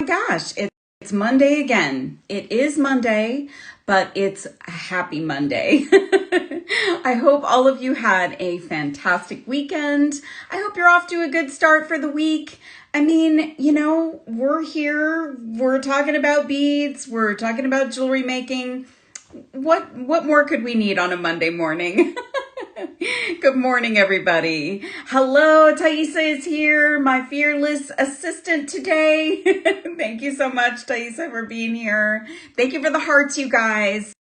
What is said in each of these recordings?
Gosh, it's Monday again. It is Monday, but it's a happy Monday. I hope all of you had a fantastic weekend. I hope you're off to a good start for the week. I mean, we're here. We're talking about beads. We're talking about jewelry making. What more could we need on a Monday morning? Good morning, everybody. Hello, Thaisa is here, my fearless assistant today. Thank you so much, Thaisa, for being here. Thank you for the hearts, you guys.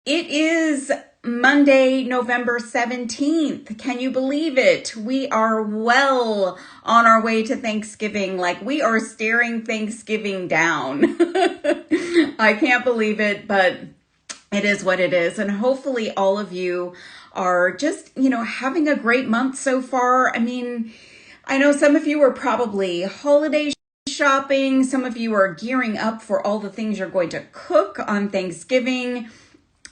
It is Monday, November 17th. Can you believe it? We are well on our way to Thanksgiving. Like, we are staring Thanksgiving down. I can't believe it, but it is what it is. And hopefully all of you are just, having a great month so far. I mean, I know some of you are probably holiday shopping. Some of you are gearing up for all the things you're going to cook on Thanksgiving.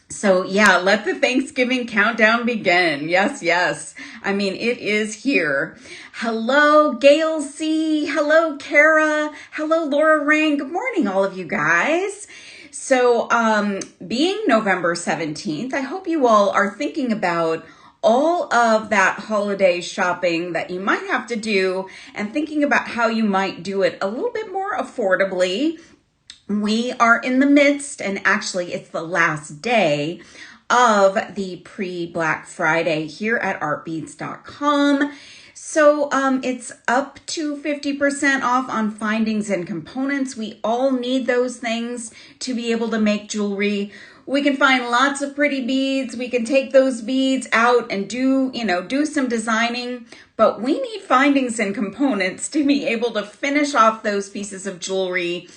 So yeah, let the Thanksgiving countdown begin. Yes. I mean, it is here. Hello, Gail C. Hello, Kara. Hello, Laura Rain. Good morning, all of you guys. So being November 17th, I hope you all are thinking about all of that holiday shopping that you might have to do and thinking about how you might do it a little bit more affordably. We are in the midst, and actually it's the last day of the pre-Black Friday here at artbeads.com. So it's up to 50% off on findings and components. We all need those things to be able to make jewelry. We can find lots of pretty beads. We can take those beads out and do some designing, but we need findings and components to be able to finish off those pieces of jewelry.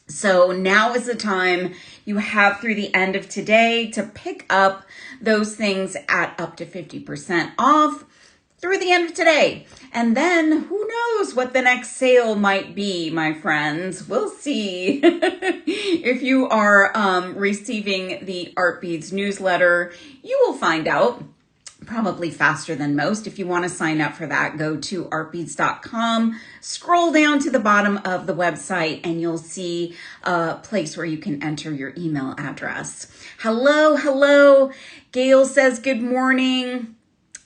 So now is the time you have through the end of today to pick up those things at up to 50% off through the end of today. And then who knows what the next sale might be, my friends. We'll see. If you are receiving the Art Beads newsletter, you will find out probably faster than most. If you want to sign up for that, go to artbeads.com, scroll down to the bottom of the website, and you'll see a place where you can enter your email address. Hello. Gail says good morning.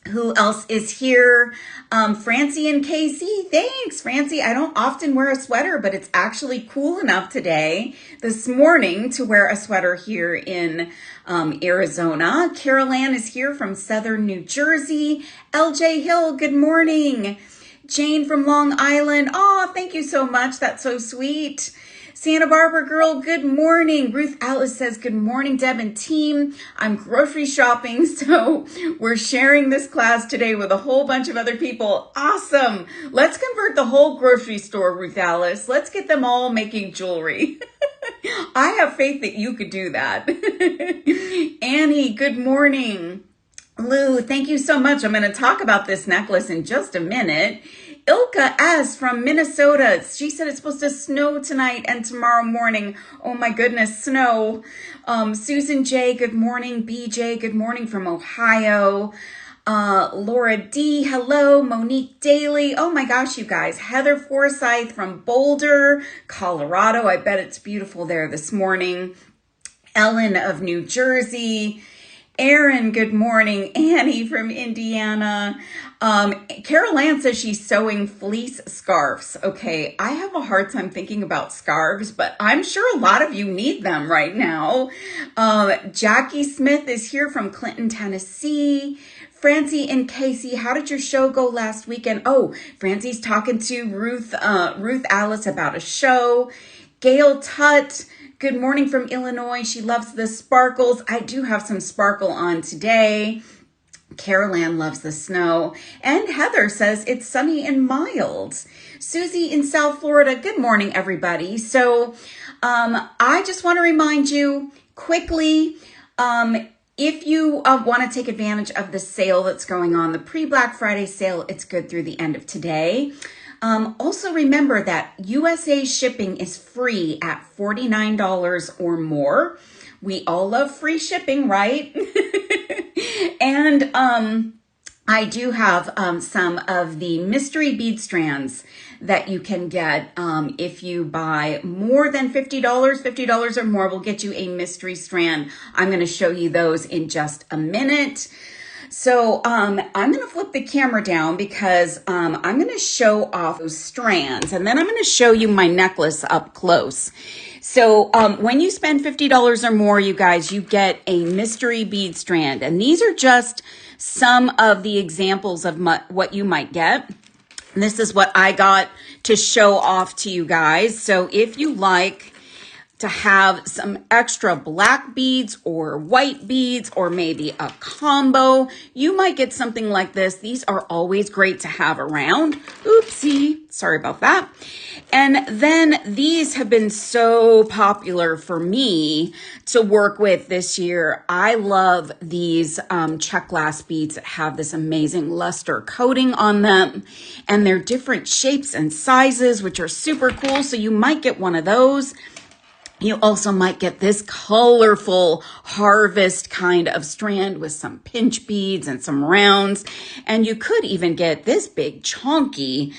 Who else is here? Francie and Casey. Thanks, Francie. I don't often wear a sweater, but it's actually cool enough this morning, to wear a sweater here in Arizona. Carol Ann is here from Southern New Jersey. LJ Hill, good morning. Jane from Long Island. Oh, thank you so much. That's so sweet. Santa Barbara girl, good morning. Ruth Alice says, good morning, Deb and team. I'm grocery shopping, so we're sharing this class today with a whole bunch of other people. Awesome. Let's convert the whole grocery store, Ruth Alice. Let's get them all making jewelry. I have faith that you could do that. Annie, good morning. Lou, thank you so much. I'm going to talk about this necklace in just a minute. Ilka S. from Minnesota. She said it's supposed to snow tonight and tomorrow morning. Oh my goodness, snow. Susan J., good morning. BJ, good morning from Ohio. Laura D., hello. Monique Daly. Oh my gosh, you guys. Heather Forsyth from Boulder, Colorado. I bet it's beautiful there this morning. Ellen of New Jersey. Erin, good morning. Annie from Indiana. Carol Ann says she's sewing fleece scarves. Okay, I have a hard time thinking about scarves, but I'm sure a lot of you need them right now. Jackie Smith is here from Clinton, Tennessee. Francie and Casey, how did your show go last weekend? Oh, Francie's talking to Ruth Alice about a show. Gail Tutt, good morning from Illinois. She loves the sparkles. I do have some sparkle on today. Carol Ann loves the snow. And Heather says it's sunny and mild. Susie in South Florida, good morning, everybody. So I just want to remind you quickly, if you want to take advantage of the sale that's going on, the pre-Black Friday sale, it's good through the end of today. Also remember that USA shipping is free at $49 or more. We all love free shipping, right? And I do have some of the mystery bead strands that you can get if you buy more than $50. $50 or more will get you a mystery strand. I'm going to show you those in just a minute. So I'm going to flip the camera down because I'm going to show off those strands, and then I'm going to show you my necklace up close. So when you spend $50 or more, you guys, you get a mystery bead strand. And these are just some of the examples of what you might get. And this is what I got to show off to you guys. So if you like to have some extra black beads or white beads or maybe a combo, you might get something like this. These are always great to have around. Oopsie, sorry about that. And then these have been so popular for me to work with this year. I love these check glass beads that have this amazing luster coating on them, and they're different shapes and sizes, which are super cool. So you might get one of those. You also might get this colorful harvest kind of strand with some pinch beads and some rounds. And you could even get this big chunky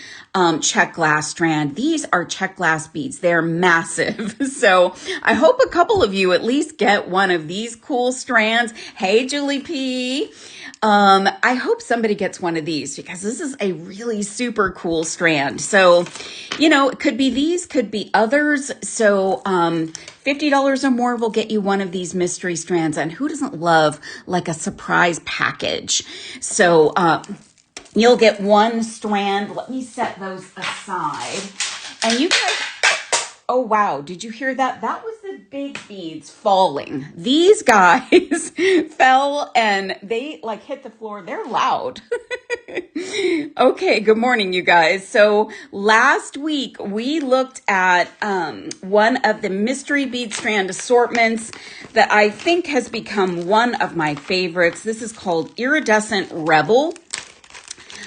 check glass strand. These are check glass beads. They're massive. So I hope a couple of you at least get one of these cool strands. Hey, Julie P. I hope somebody gets one of these because this is a really super cool strand. So, you know, it could be these, could be others. So, $50 or more will get you one of these mystery strands. And who doesn't love like a surprise package? So, you'll get one strand. Let me set those aside. And you guys, oh, wow. Did you hear that? That was the big beads falling. These guys fell and they like hit the floor. They're loud. Okay, good morning, you guys. So last week we looked at one of the mystery bead strand assortments that I think has become one of my favorites. This is called Iridescent Rebel.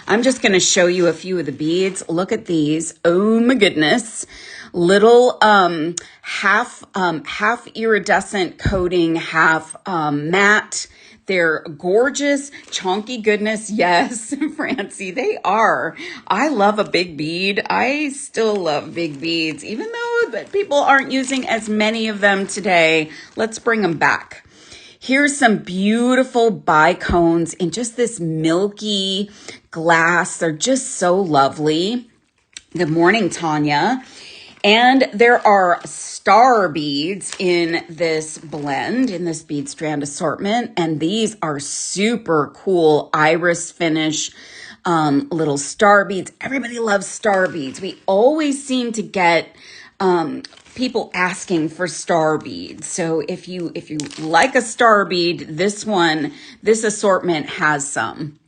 I'm just going to show you a few of the beads. Look at these. Oh my goodness. Little half iridescent coating, half matte. They're gorgeous, chunky goodness. Yes, Francie, they are. I love a big bead. I still love big beads, even though that people aren't using as many of them today. Let's bring them back. Here's some beautiful bicones in just this milky glass. They're just so lovely. Good morning, Tanya. And there are star beads in this blend, in this bead strand assortment. And these are super cool iris finish little star beads. Everybody loves star beads. We always seem to get people asking for star beads. So if you like a star bead, this assortment has some.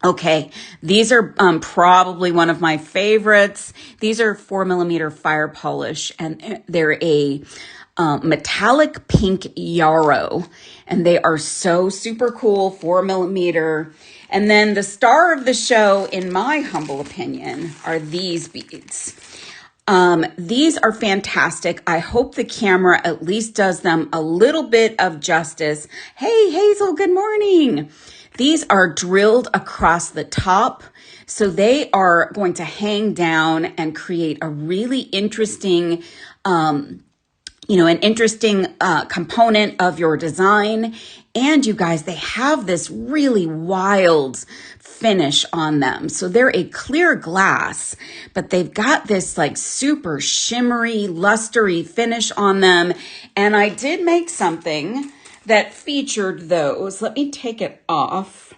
Okay, these are probably one of my favorites. These are 4mm fire polish, and they're a metallic pink yarrow, and they are so super cool, 4mm. And then the star of the show, in my humble opinion, are these beads. These are fantastic. I hope the camera at least does them a little bit of justice. Hey, Hazel, good morning. These are drilled across the top, so they are going to hang down and create a really interesting, an interesting component of your design. And you guys, they have this really wild finish on them. So they're a clear glass, but they've got this like super shimmery, lustery finish on them. And I did make something that featured those. Let me take it off.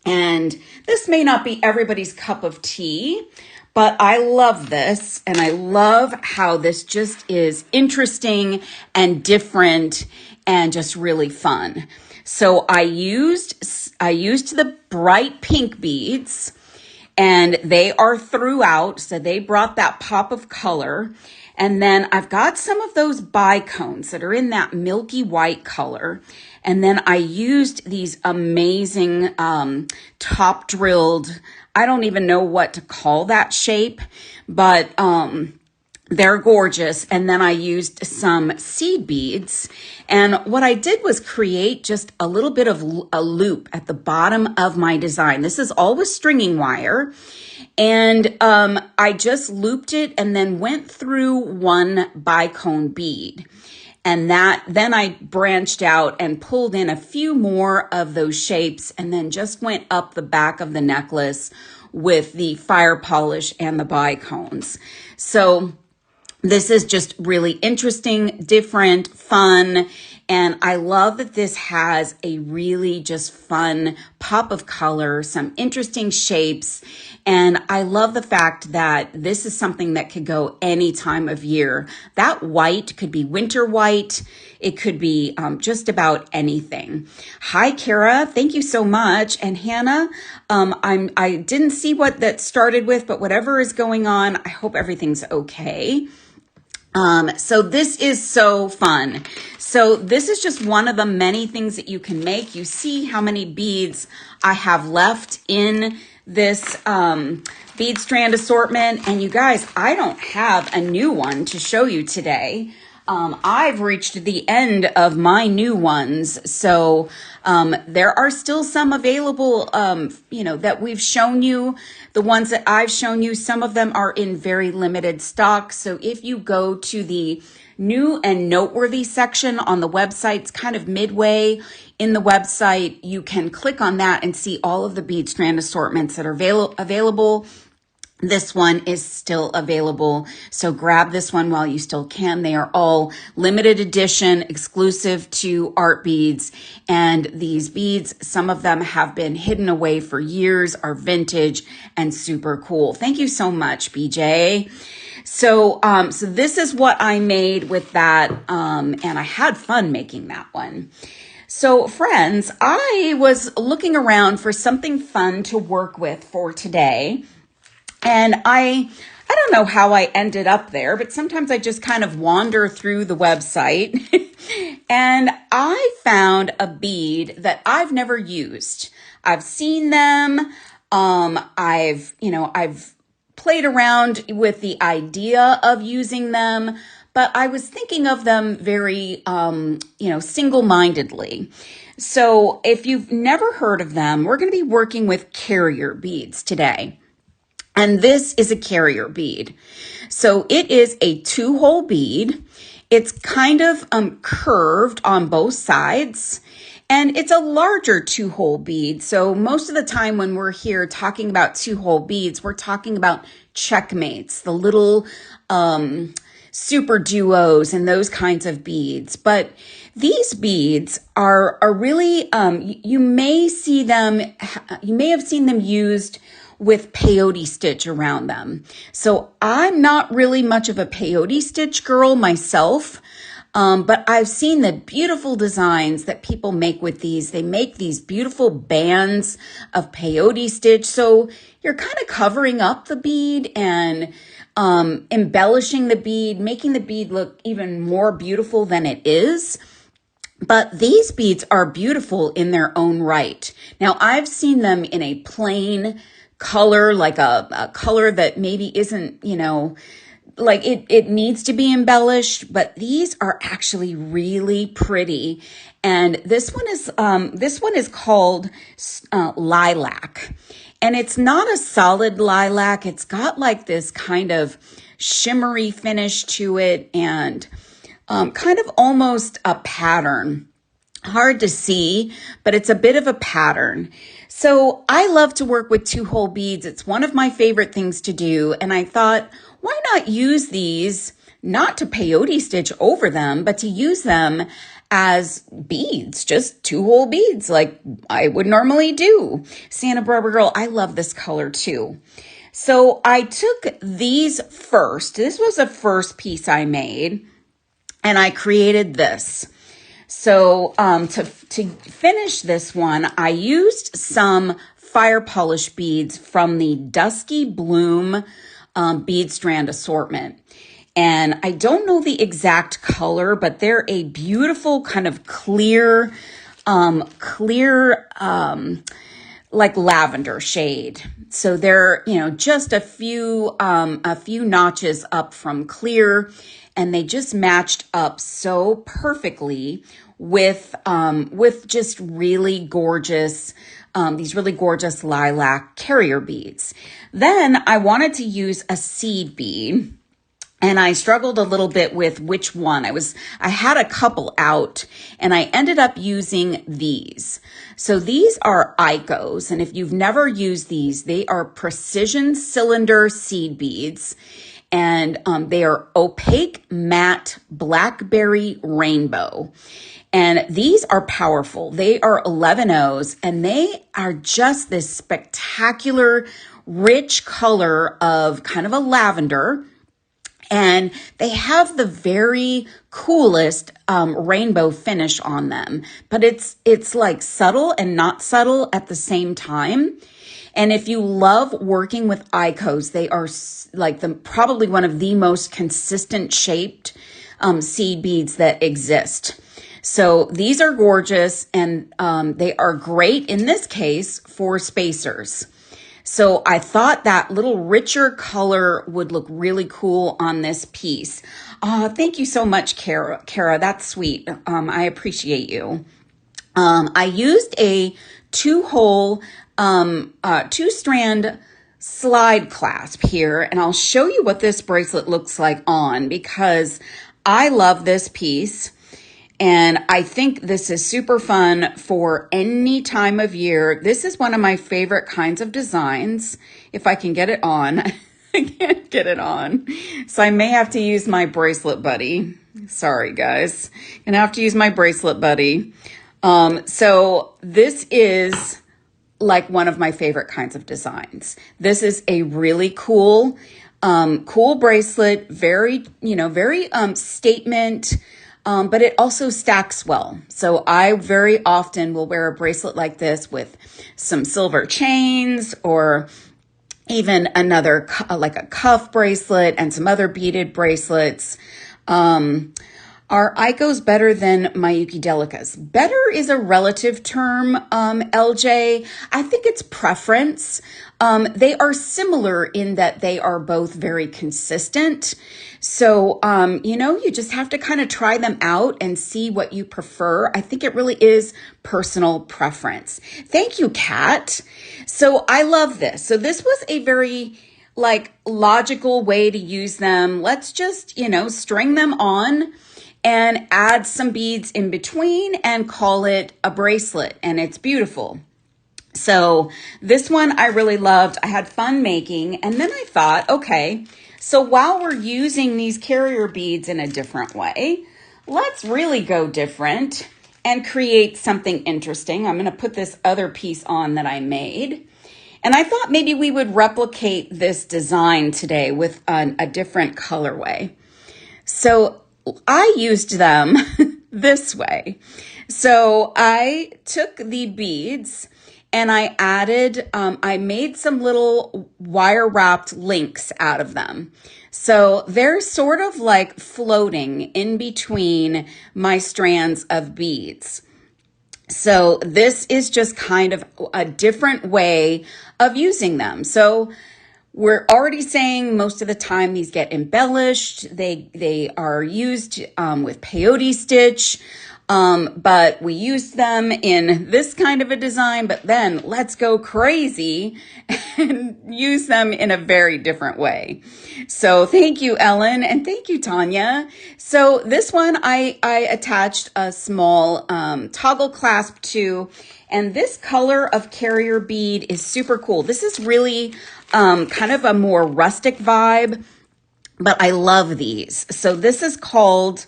And this may not be everybody's cup of tea, but I love this. And I love how this just is interesting and different and just really fun. So I used the bright pink beads, and they are throughout. So they brought that pop of color. And then I've got some of those bicones that are in that milky white color. And then I used these amazing top drilled, I don't even know what to call that shape, but they're gorgeous. And then I used some seed beads. And what I did was create just a little bit of a loop at the bottom of my design. This is all with stringing wire. And I just looped it and then went through one bicone bead. And then I branched out and pulled in a few more of those shapes and then just went up the back of the necklace with the fire polish and the bicones. So this is just really interesting, different, fun, and I love that this has a really just fun pop of color, some interesting shapes, and I love the fact that this is something that could go any time of year. That white could be winter white. It could be just about anything. Hi, Kara. Thank you so much. And Hannah, I didn't see what that started with, but whatever is going on, I hope everything's okay. So this is so fun. So this is just one of the many things that you can make. You see how many beads I have left in this bead strand assortment. And you guys, I don't have a new one to show you today. I've reached the end of my new ones. So there are still some available, that we've shown you. The ones that I've shown you, some of them are in very limited stock. So if you go to the new and noteworthy section on the website, it's kind of midway in the website, you can click on that and see all of the bead strand assortments that are available. This one is still available, so grab this one while you still can. They are all limited edition, exclusive to Art Beads, and these beads, some of them have been hidden away for years, are vintage and super cool. Thank you so much, BJ. So this is what I made with that, and I had fun making that one. So friends, I was looking around for something fun to work with for today. And I don't know how I ended up there, but sometimes I just kind of wander through the website and I found a bead that I've never used. I've seen them. I've played around with the idea of using them, but I was thinking of them very, single-mindedly. So if you've never heard of them, we're going to be working with carrier beads today. And this is a carrier bead. So it is a 2-hole bead. It's kind of curved on both sides. And it's a larger 2-hole bead. So most of the time when we're here talking about 2-hole beads, we're talking about checkmates, the little super duos and those kinds of beads. But these beads are really, you may have seen them used with peyote stitch around them. So I'm not really much of a peyote stitch girl myself, but I've seen the beautiful designs that people make with these. They make these beautiful bands of peyote stitch. So you're kind of covering up the bead and embellishing the bead, making the bead look even more beautiful than it is. But these beads are beautiful in their own right. Now, I've seen them in a plain color, like a color that maybe isn't, like it needs to be embellished, but these are actually really pretty. And this one is called lilac, and it's not a solid lilac. It's got like this kind of shimmery finish to it, and kind of almost a pattern. Hard to see, but it's a bit of a pattern. So I love to work with 2-hole beads. It's one of my favorite things to do. And I thought, why not use these, not to peyote stitch over them, but to use them as beads, just 2-hole beads like I would normally do. Santa Barbara Girl, I love this color too. So I took these first. This was the first piece I made, and I created this. So to finish this one, I used some fire polish beads from the Dusky Bloom bead strand assortment. And I don't know the exact color, but they're a beautiful kind of clear, like lavender shade. So they're, just a few notches up from clear, and they just matched up so perfectly with just really gorgeous these really gorgeous lilac carrier beads. Then I wanted to use a seed bead. And I struggled a little bit with which one. I had a couple out and I ended up using these. So these are Icos. And if you've never used these, they are precision cylinder seed beads. And they are opaque matte blackberry rainbow. And these are powerful. They are 11 O's and they are just this spectacular, rich color of kind of a lavender. And they have the very coolest rainbow finish on them, but it's like subtle and not subtle at the same time. And if you love working with Icos, they are like probably one of the most consistent shaped seed beads that exist. So these are gorgeous and they are great in this case for spacers. So I thought that little richer color would look really cool on this piece. Thank you so much, Kara. Kara, that's sweet. I appreciate you. I used a two-hole, two-strand slide clasp here, and I'll show you what this bracelet looks like on because I love this piece. And I think this is super fun for any time of year. This is one of my favorite kinds of designs. If I can get it on, I can't get it on. So I may have to use my bracelet buddy. Sorry, guys. Gonna have to use my bracelet buddy. So this is like one of my favorite kinds of designs. This is a really cool, cool bracelet. Very, very statement. But it also stacks well. So I very often will wear a bracelet like this with some silver chains or even another, like a cuff bracelet and some other beaded bracelets. Are Icos better than Miyuki Delicas? Better is a relative term, LJ. I think it's preference. They are similar in that they are both very consistent. So, you just have to kind of try them out and see what you prefer. I think it really is personal preference. Thank you, Kat. So I love this. So this was a very logical way to use them. Let's just, string them on and add some beads in between and call it a bracelet. And it's beautiful. So this one I really loved. I had fun making. And then I thought, okay, so while we're using these carrier beads in a different way, let's really go different and create something interesting. I'm going to put this other piece on that I made. And I thought maybe we would replicate this design today with a different colorway. So I used them this way. So I took the beads and I added, I made some little wire wrapped links out of them. So they're sort of like floating in between my strands of beads. So this is just kind of a different way of using them. So we're already saying most of the time these get embellished. They are used with peyote stitch, but we use them in this kind of a design, but then let's go crazy and use them in a very different way. So thank you, Ellen, and thank you, Tanya. So this one I attached a small toggle clasp to, and this color of carrier bead is super cool. This is really kind of a more rustic vibe, but I love these. So this is called,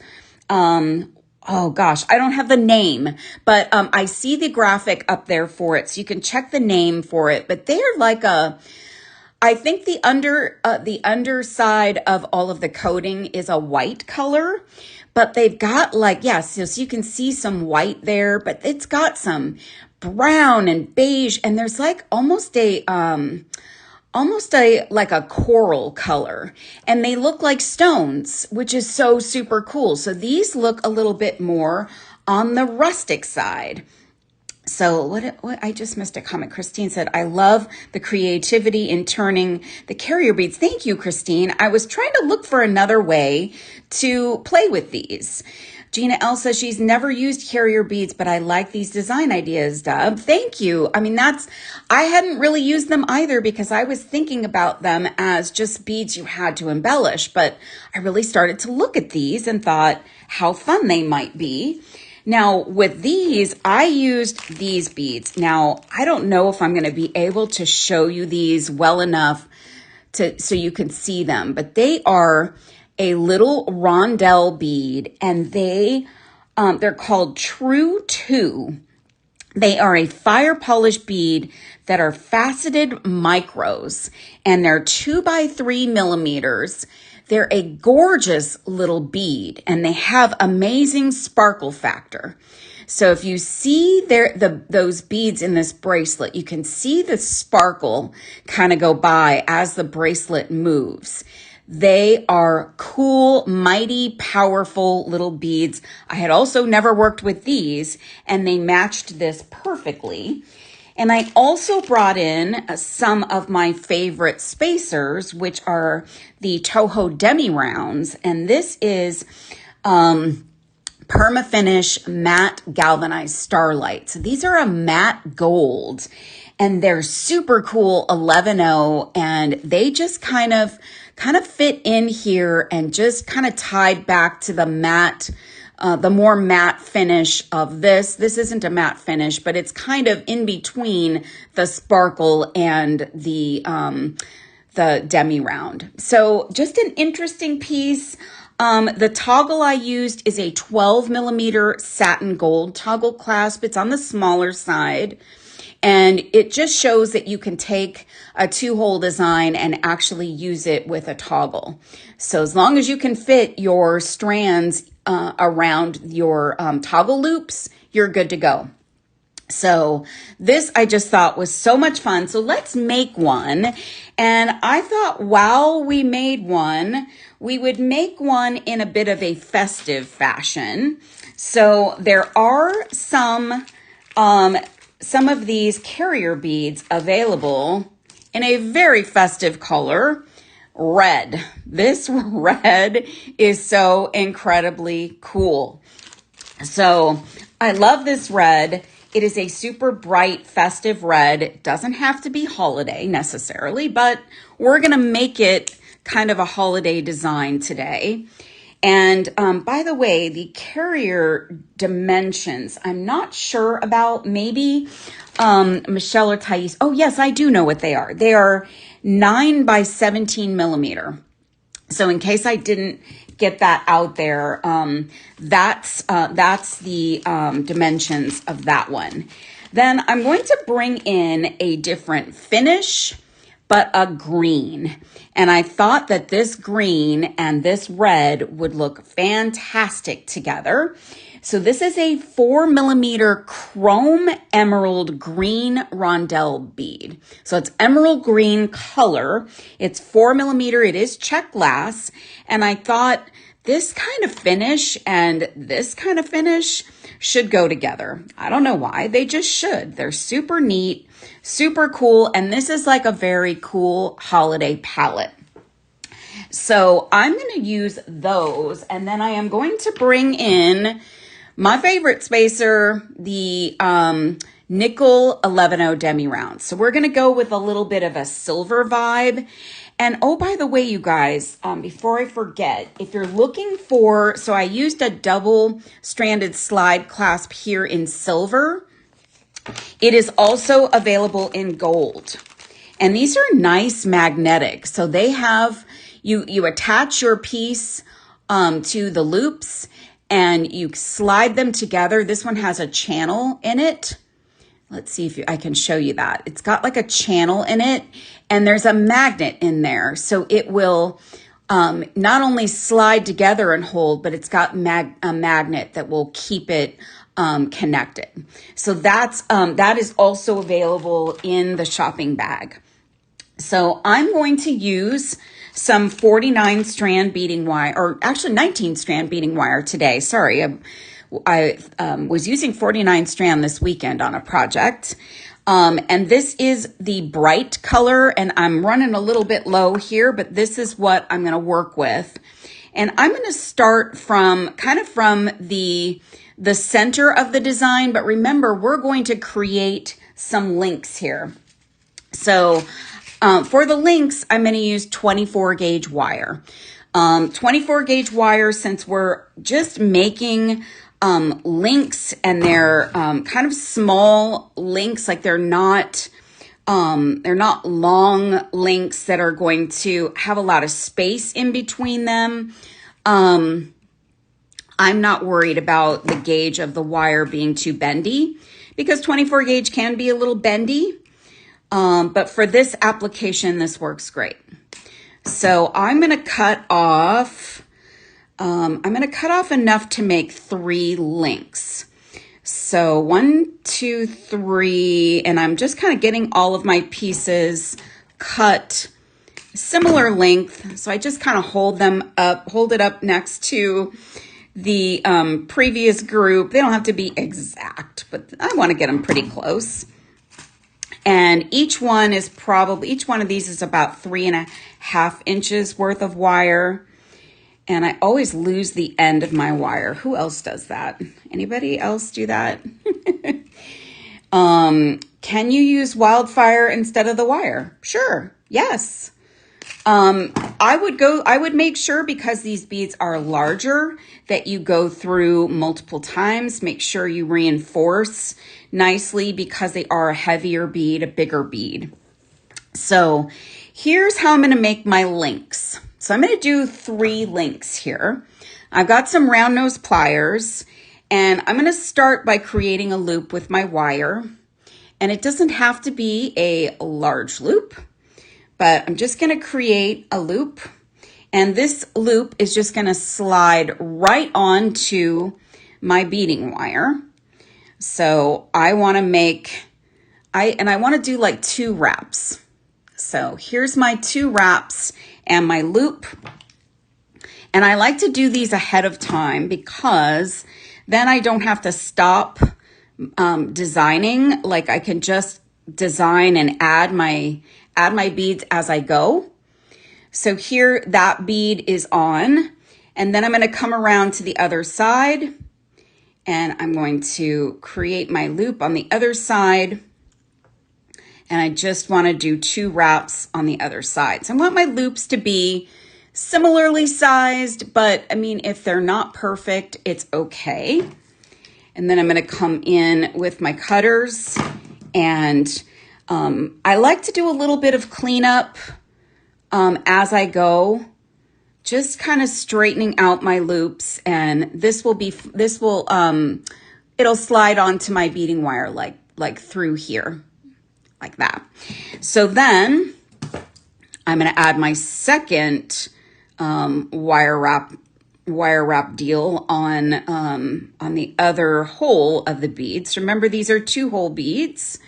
oh gosh, I don't have the name, but I see the graphic up there for it, so you can check the name for it. But they're like I think the underside of all of the coating is a white color, but they've got so you can see some white there, but it's got some brown and beige, and there's like almost a coral color, and they look like stones, which is so super cool. So these look a little bit more on the rustic side. So what I just missed a comment. Christine said, I love the creativity in turning the carrier beads. Thank you, Christine. I was trying to look for another way to play with these. Gina L says she's never used carrier beads, but I like these design ideas, Dub. Thank you. I mean, I hadn't really used them either because I was thinking about them as just beads you had to embellish, but I really started to look at these and thought how fun they might be. Now, with these, I used these beads. Now, I don't know if I'm going to be able to show you these well enough so you can see them, but they are a little rondelle bead, and they're called True 2. They are a fire polish bead that are faceted micros, and they're 2 by 3 millimeters. They're a gorgeous little bead, and they have amazing sparkle factor. So if you see those beads in this bracelet, you can see the sparkle kind of go by as the bracelet moves. They are cool, mighty, powerful little beads. I had also never worked with these, and they matched this perfectly. And I also brought in some of my favorite spacers, which are the Toho Demi Rounds. And this is Permafinish Matte Galvanized Starlight. So these are a matte gold, and they're super cool 11-0, and they just kind of fit in here and just kind of tied back to the matte, the more matte finish of this. This isn't a matte finish, but it's kind of in between the sparkle and the demi round. So just an interesting piece. The toggle I used is a 12 millimeter satin gold toggle clasp. It's on the smaller side. And it just shows that you can take a 2-hole design and actually use it with a toggle. So as long as you can fit your strands around your toggle loops, you're good to go. So this I just thought was so much fun. So let's make one. And I thought while we made one, we would make one in a bit of a festive fashion. So there are some of these carrier beads available in a very festive color, red. This red is so incredibly cool. So I love this red. It is a super bright, festive red. It doesn't have to be holiday necessarily, but we're going to make it kind of a holiday design today. And by the way, the carrier dimensions, I'm not sure about. Maybe Michelle or Thais. Oh, yes, I do know what they are. They are 9 by 17 millimeter. So in case I didn't get that out there, that's the dimensions of that one. Then I'm going to bring in a different finish, but a green. And I thought that this green and this red would look fantastic together. So this is a 4 millimeter chrome emerald green rondelle bead. So it's emerald green color. It's 4 millimeter. It is check glass. And I thought this kind of finish and this kind of finish should go together. I don't know why. They just should. They're super neat, super cool. And this is like a very cool holiday palette. So I'm going to use those. And then I am going to bring in my favorite spacer, the nickel 11-0 demi round. So we're going to go with a little bit of a silver vibe. And oh, by the way, you guys, before I forget, if you're looking for, so I used a double stranded slide clasp here in silver. It is also available in gold. And these are nice magnetic. So they have, you attach your piece to the loops and you slide them together. This one has a channel in it. Let's see if I can show you that. It's got like a channel in it, and there's a magnet in there. So it will not only slide together and hold, but it's got a magnet that will keep it connected. So that is also available in the shopping bag. So I'm going to use some 49 strand beading wire, or actually 19 strand beading wire today. Sorry, I was using 49 strand this weekend on a project. And this is the bright color, and I'm running a little bit low here, but this is what I'm going to work with. And I'm going to start from kind of from the center of the design, but remember, we're going to create some links here. So for the links, I'm going to use 24 gauge wire. 24 gauge wire, since we're just making links, and they're kind of small links, like they're not long links that are going to have a lot of space in between them. I'm not worried about the gauge of the wire being too bendy, because 24 gauge can be a little bendy. But for this application, this works great. So I'm going to cut off, enough to make 3 links. So 1, 2, 3, and I'm just kind of getting all of my pieces cut similar length. So I just kind of hold it up next to the previous group. They don't have to be exact, but I want to get them pretty close. And each one of these is about 3.5 inches worth of wire. And I always lose the end of my wire. Who else does that? Anybody else do that? Can you use wildfire instead of the wire? Sure. Yes. I would make sure, because these beads are larger, that you go through multiple times. Make sure you reinforce nicely, because they are a heavier bead, a bigger bead. So here's how I'm going to make my links. So I'm going to do 3 links here. I've got some round nose pliers, and I'm going to start by creating a loop with my wire. And it doesn't have to be a large loop, but I'm just going to create a loop. And this loop is just going to slide right onto my beading wire. So I want to do like 2 wraps. So here's my 2 wraps and my loop. And I like to do these ahead of time, because then I don't have to stop designing. Like, I can just design and add my beads as I go. So here, that bead is on, and then I'm going to come around to the other side, and I'm going to create my loop on the other side. And I just want to do 2 wraps on the other side. So I want my loops to be similarly sized, but I mean, if they're not perfect, it's okay. And then I'm going to come in with my cutters, and I like to do a little bit of cleanup as I go, just kind of straightening out my loops, and it'll slide onto my beading wire like through here, like that. So then I'm going to add my second wire wrap deal on the other hole of the beads. Remember, these are 2-hole beads.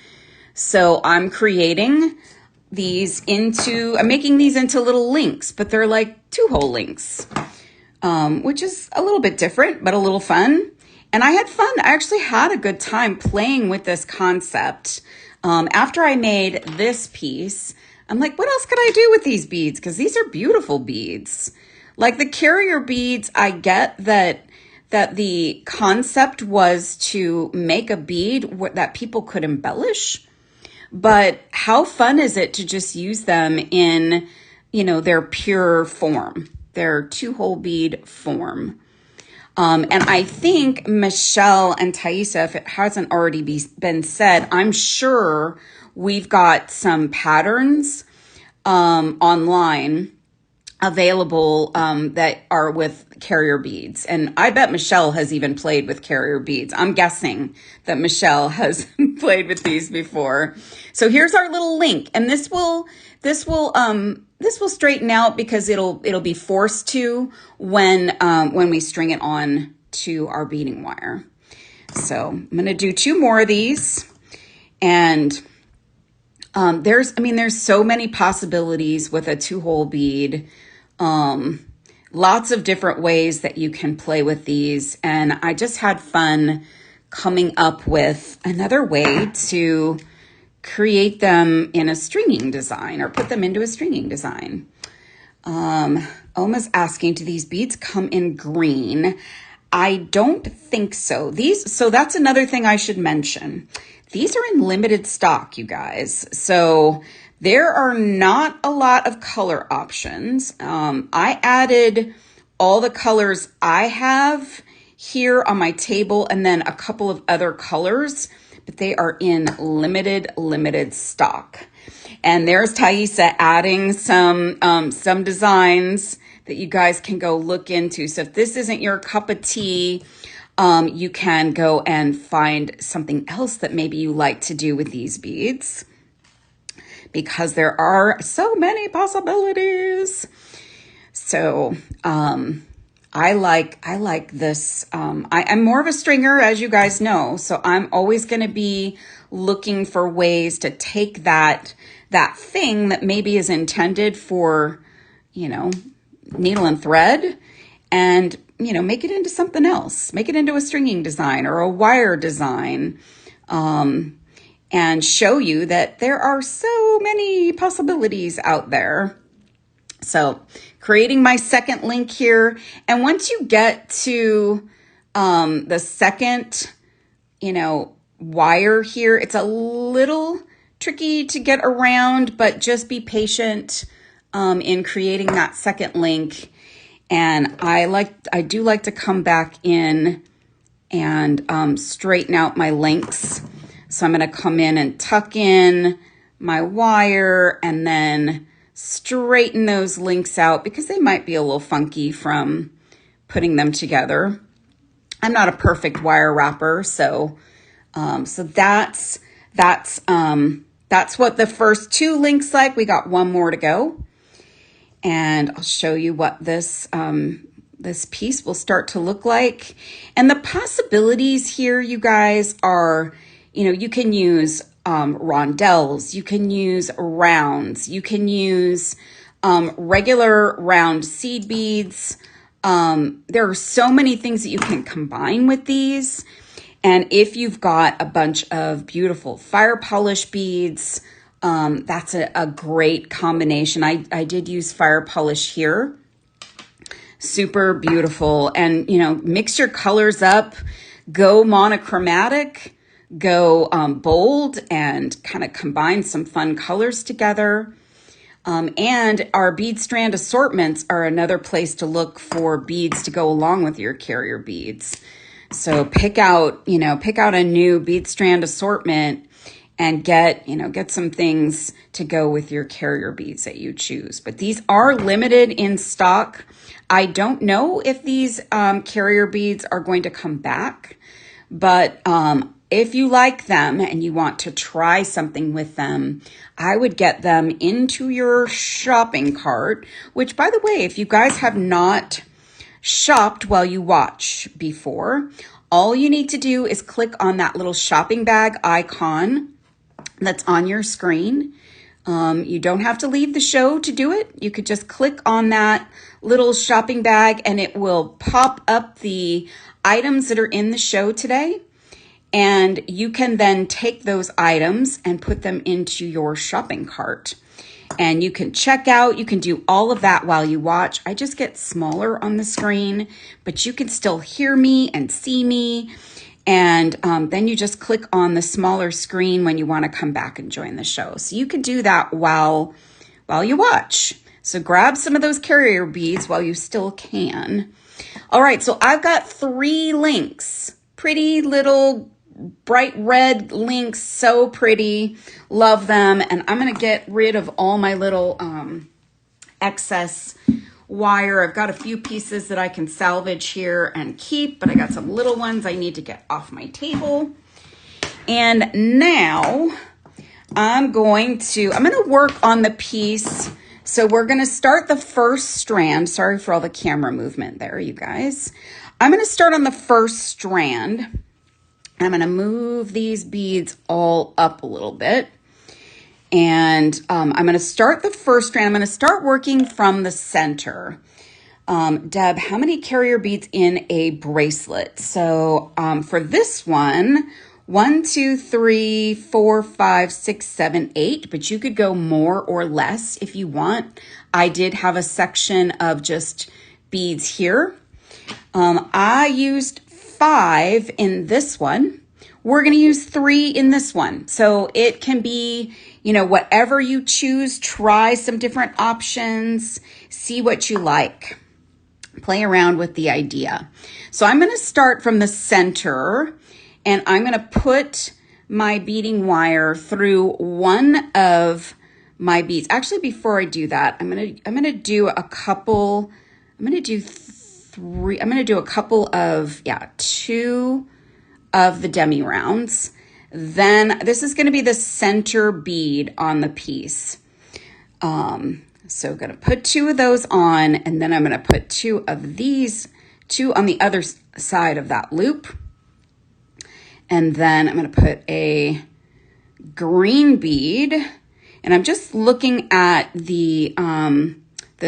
So I'm making these into little links, but they're like 2-hole links, which is a little bit different, but a little fun. And I had fun. I actually had a good time playing with this concept. After I made this piece, I'm like, what else could I do with these beads? Because these are beautiful beads. Like the carrier beads, I get that the concept was to make a bead that people could embellish. But how fun is it to just use them in, their pure form, their 2-hole bead form? And I think Michelle and Thaisa, if it hasn't already been said, I'm sure we've got some patterns online available that are with carrier beads. And I bet Michelle has even played with carrier beads. I'm guessing that Michelle has played with these before. So here's our little link, and this will straighten out, because it'll be forced to when we string it on to our beading wire. So I'm going to do 2 more of these, and there's so many possibilities with a 2-hole bead. Lots of different ways that you can play with these. And I just had fun coming up with another way to create them in a stringing design, or put them into a stringing design. Oma's asking, do these beads come in green? I don't think so. So that's another thing I should mention. These are in limited stock, you guys. So there are not a lot of color options. I added all the colors I have here on my table and then a couple of other colors, but they are in limited stock. And there's Thaisa adding some designs that you guys can go look into. So if this isn't your cup of tea, you can go and find something else that maybe you like to do with these beads, because there are so many possibilities. So I like this. I'm more of a stringer, as you guys know, so I'm always going to be looking for ways to take that thing that maybe is intended for, needle and thread, and make it into something else. Make it into a stringing design or a wire design, and show you that there are so many possibilities out there. So creating my second link here. And once you get to the second, wire here, it's a little tricky to get around, but just be patient in creating that second link. And I do like to come back in and straighten out my links. So I'm going to come in and tuck in my wire and then straighten those links out because they might be a little funky from putting them together. I'm not a perfect wire wrapper, so that's what the first two links like. We got one more to go, and I'll show you what this piece will start to look like. And the possibilities here, you guys, are, you can use rondelles, you can use rounds, you can use regular round seed beads. There are so many things that you can combine with these. And if you've got a bunch of beautiful fire polish beads, that's a great combination. I did use fire polish here. Super beautiful. And, mix your colors up, go monochromatic, go bold, and kind of combine some fun colors together. And our bead strand assortments are another place to look for beads to go along with your carrier beads. So pick out a new bead strand assortment and get some things to go with your carrier beads that you choose. But these are limited in stock. I don't know if these carrier beads are going to come back, but if you like them and you want to try something with them, I would get them into your shopping cart, which, by the way, if you guys have not shopped while you watch before, all you need to do is click on that little shopping bag icon that's on your screen. You don't have to leave the show to do it. You could just click on that little shopping bag and it will pop up the items that are in the show today. And you can then take those items and put them into your shopping cart. And you can check out, you can do all of that while you watch. I just get smaller on the screen, but you can still hear me and see me. And then you just click on the smaller screen when you want to come back and join the show. So you can do that while you watch. So grab some of those carrier beads while you still can. All right, so I've got 3 links. Pretty little bright red links, so pretty. Love them. And I'm going to get rid of all my little excess wire. I've got a few pieces that I can salvage here and keep, but I got some little ones I need to get off my table. And now I'm going to work on the piece. So we're going to start the first strand. Sorry for all the camera movement there, you guys. I'm going to start on the first strand. I'm going to move these beads all up a little bit. And I'm going to start the first strand. I'm going to start working from the center. Deb, how many carrier beads in a bracelet? So for this one, 1, 2, 3, 4, 5, 6, 7, 8, but you could go more or less if you want. I did have a section of just beads here. I used 5 in this one. We're going to use 3 in this one. So it can be, you know, whatever you choose. Try some different options. See what you like. Play around with the idea. So I'm going to start from the center, and I'm going to put my beading wire through one of my beads. Actually, before I do that, I'm going to do a couple. I'm going to do 3. I'm going to do a couple of 2 of the demi rounds. Then this is going to be the center bead on the piece. So I'm going to put 2 of those on, and then I'm going to put 2 of these, 2 on the other side of that loop. And then I'm going to put a green bead, and I'm just looking at the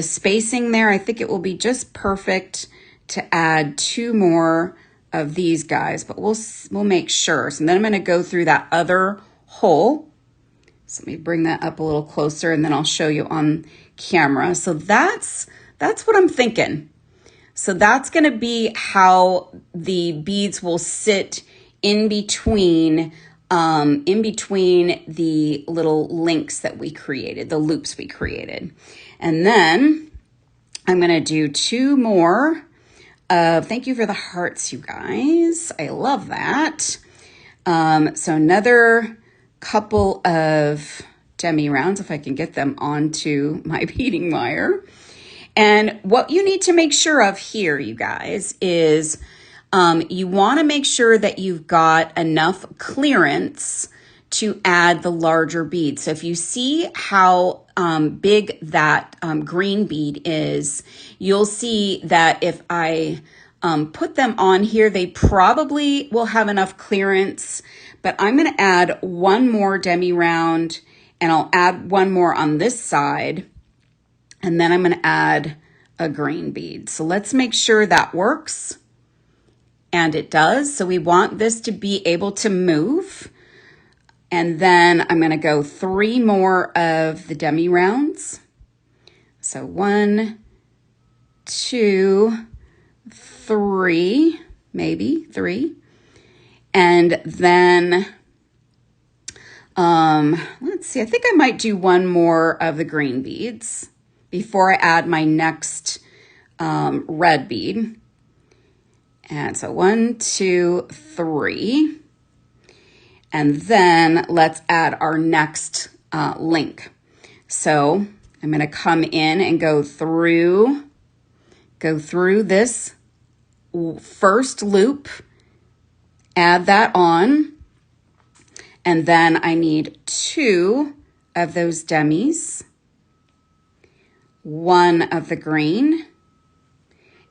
spacing there. I think it will be just perfect to add 2 more of these guys, but we'll make sure. So then I'm going to go through that other hole. So let me bring that up a little closer, and then I'll show you on camera. So that's what I'm thinking. So that's going to be how the beads will sit in between the little links that we created, the loops we created. And then I'm going to do 2 more of, thank you for the hearts, you guys. I love that. So another couple of demi rounds, if I can get them onto my beading wire. And what you need to make sure of here, you guys, is you want to make sure that you've got enough clearance to add the larger bead. So if you see how big that green bead is, you'll see that if I put them on here, they probably will have enough clearance, but I'm going to add 1 more demi round, and I'll add 1 more on this side, and then I'm going to add a green bead. So let's make sure that works. And it does. So we want this to be able to move. And then I'm going to go 3 more of the demi rounds. So 1, 2, 3, maybe 3. And then, let's see, I think I might do 1 more of the green beads before I add my next red bead. And so 1, 2, 3. And then let's add our next link. So I'm going to come in and go through this first loop, add that on, and then I need 2 of those demis, 1 of the green,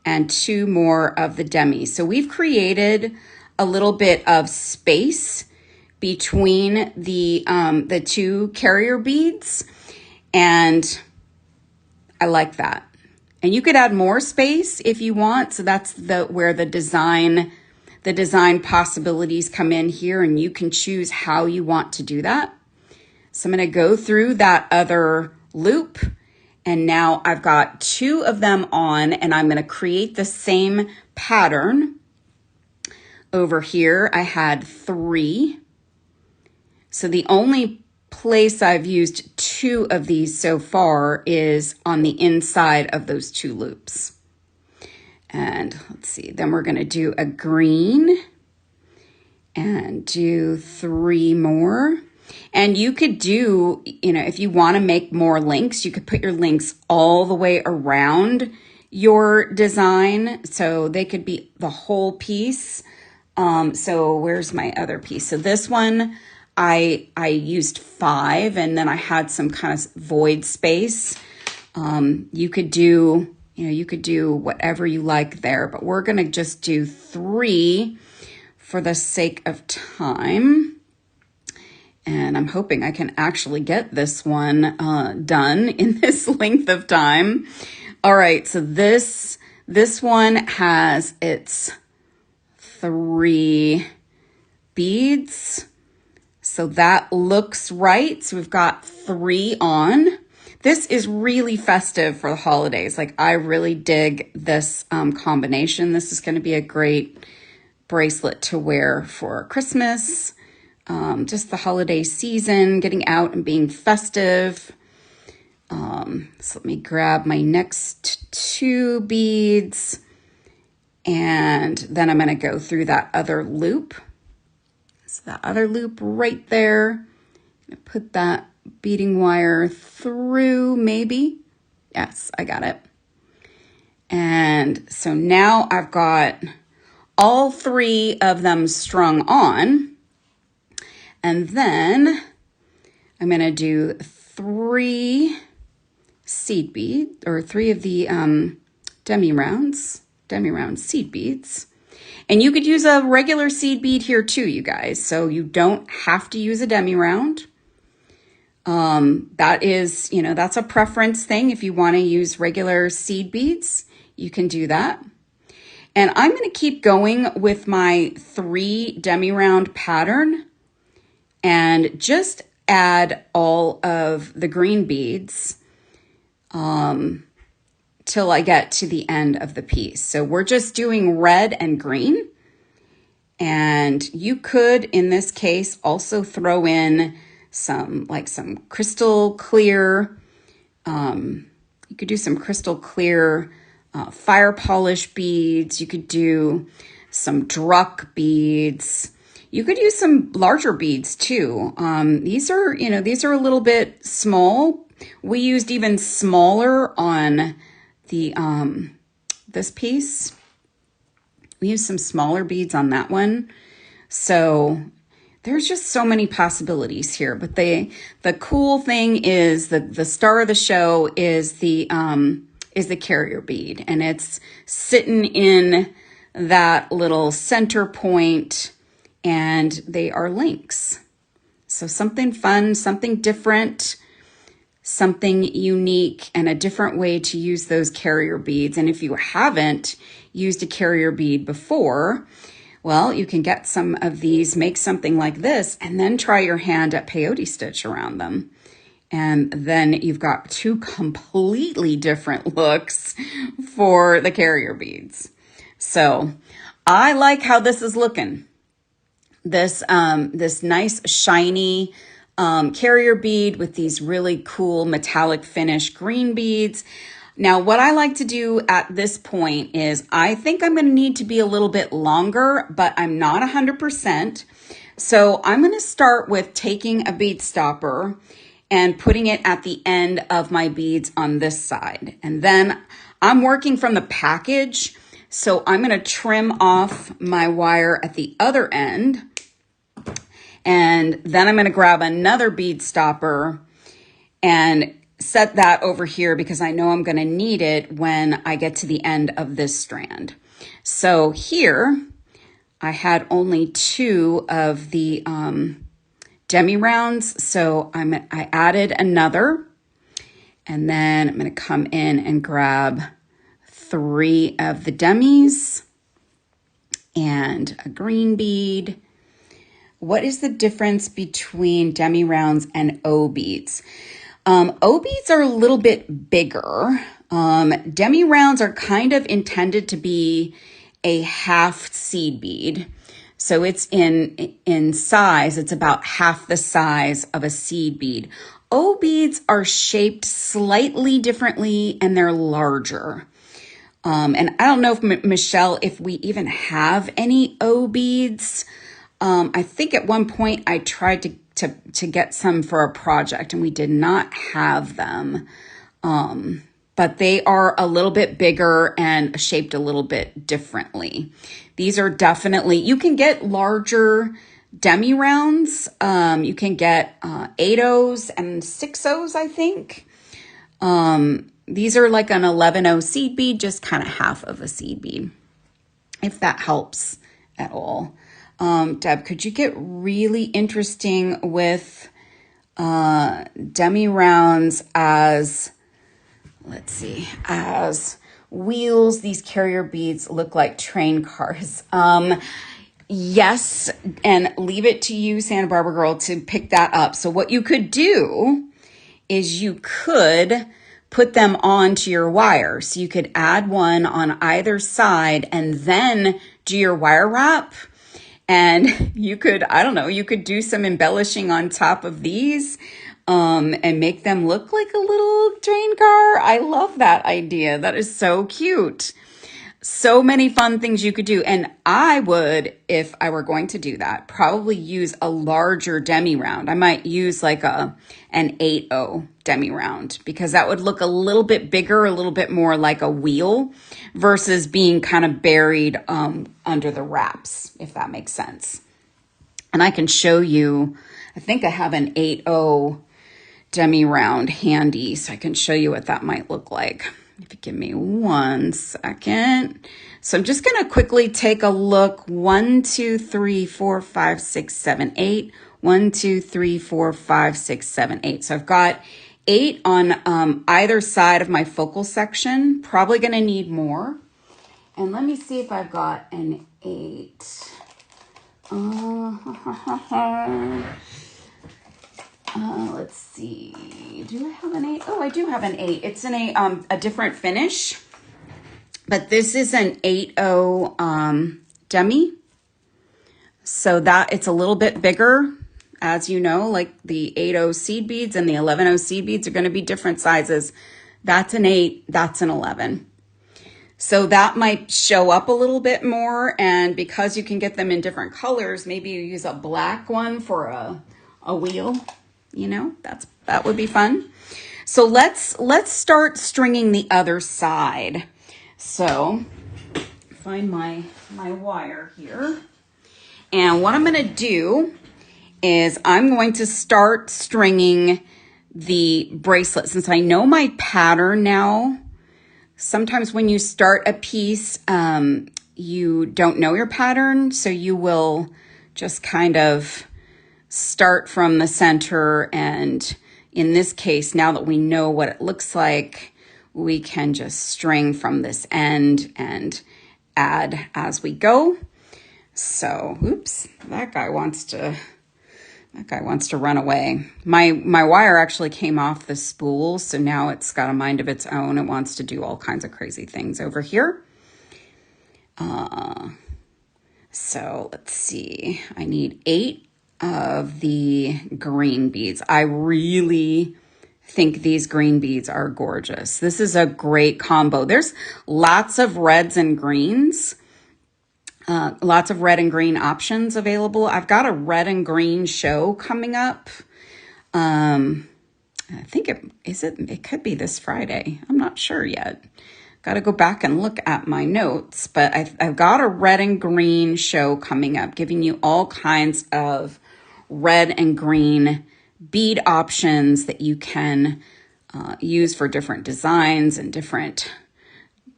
and 2 more of the demi. So we've created a little bit of space between the 2 carrier beads, and I like that. And you could add more space if you want. So that's where the design possibilities come in here, and you can choose how you want to do that. So I'm going to go through that other loop, and now I've got 2 of them on, and I'm going to create the same pattern. Over here, I had 3. So the only place I've used 2 of these so far is on the inside of those 2 loops. And let's see, then we're going to do a green and do 3 more. And you could do, if you want to make more links, you could put your links all the way around your design. So they could be the whole piece. So where's my other piece? So this one, I used 5, and then I had some kind of void space. You could do whatever you like there, but we're going to just do 3 for the sake of time. And I'm hoping I can actually get this one done in this length of time. All right, so this one has its 3 beads. So that looks right. So we've got 3 on. This is really festive for the holidays. Like, I really dig this combination. This is going to be a great bracelet to wear for Christmas, just the holiday season, getting out and being festive. So let me grab my next two beads, and then I'm going to go through that other loop. So that other loop right there, I'm going to put that beading wire through, maybe. Yes, I got it. And so now I've got all three of them strung on. And then I'm going to do three seed beads, or three of the demi-round seed beads. And you could use a regular seed bead here too, you guys. So you don't have to use a demi-round. That is, that's a preference thing. If you want to use regular seed beads, you can do that. And I'm going to keep going with my 3 demi-round pattern and just add all of the green beads till I get to the end of the piece. So we're just doing red and green. And you could, in this case, also throw in some crystal clear. You could do some crystal clear fire polish beads. You could do some druck beads. You could use some larger beads too. These are a little bit small. We used even smaller on the this piece. We used some smaller beads on that one. So there's just so many possibilities here. But the cool thing is that the star of the show is the carrier bead, and it's sitting in that little center point, and they are links. So something fun, something different, something unique, and a different way to use those carrier beads. And if you haven't used a carrier bead before, well, you can get some of these, make something like this, and then try your hand at peyote stitch around them. And then you've got 2 completely different looks for the carrier beads. So I like how this is looking. This nice shiny carrier bead with these really cool metallic finish green beads. Now, what I like to do at this point is I think I'm going to need to be a little bit longer, but I'm not 100%. So I'm going to start with taking a bead stopper and putting it at the end of my beads on this side. And then I'm working from the package. So I'm going to trim off my wire at the other end. And then I'm going to grab another bead stopper and set that over here because I know I'm going to need it when I get to the end of this strand. So here I had only 2 of the demi-rounds. So I added another, and then I'm going to come in and grab 3 of the demis and a green bead. What is the difference between demi-rounds and O beads? O beads are a little bit bigger. Demi-rounds are kind of intended to be a half seed bead. So it's in size, it's about half the size of a seed bead. O beads are shaped slightly differently, and they're larger. And I don't know if Michelle, if we even have any O beads. I think at one point I tried to get some for a project, and we did not have them. But they are a little bit bigger and shaped a little bit differently. These are definitely, you can get larger demi-rounds. You can get 8-Os and 6-Os, I think. These are like an 11-O seed bead, just kind of half of a seed bead, if that helps at all. Deb, could you get really interesting with demi-rounds as, let's see, as wheels? These carrier beads look like train cars. Yes, and leave it to you, Santa Barbara girl, to pick that up. So what you could do is you could put them onto your wire. So you could add one on either side and then do your wire wrap. And you could, I don't know, you could do some embellishing on top of these and make them look like a little train car. I love that idea. That is so cute. So many fun things you could do. And I would, if I were going to do that, probably use a larger demi round. I might use like an 8/0 demi round because that would look a little bit bigger, a little bit more like a wheel versus being kind of buried under the wraps, if that makes sense. And I can show you, I think I have an 8/0 demi round handy, so I can show you what that might look like. If you give me 1 second. So I'm just going to quickly take a look. 1, 2, 3, 4, 5, 6, 7, 8. 1, 2, 3, 4, 5, 6, 7, 8. So I've got 8 on either side of my focal section. Probably going to need more. And let me see if I've got an 8. Let's see. Do I have an 8? Oh, I do have an 8. It's in a different finish, but this is an 8/0 demi. So that it's a little bit bigger, as you know, like the 8/0 seed beads and the 11/0 seed beads are going to be different sizes. That's an 8. That's an 11. So that might show up a little bit more. And because you can get them in different colors, maybe you use a black one for a wheel. You know, that would be fun. So let's start stringing the other side. So find my wire here. And what I'm going to do is I'm going to start stringing the bracelet. Since I know my pattern now, sometimes when you start a piece, you don't know your pattern. So you will just kind of start from the center, and in this case, now that we know what it looks like, we can just string from this end and add as we go. So, oops, that guy wants to run away. My wire actually came off the spool, so now it's got a mind of its own. It wants to do all kinds of crazy things over here. So let's see, I need 8 of the green beads. I really think these green beads are gorgeous. This is a great combo. There's lots of reds and greens, lots of red and green options available. I've got a red and green show coming up. I think it could be this Friday. I'm not sure yet. Got to go back and look at my notes, but I've got a red and green show coming up, giving you all kinds of red and green bead options that you can use for different designs and different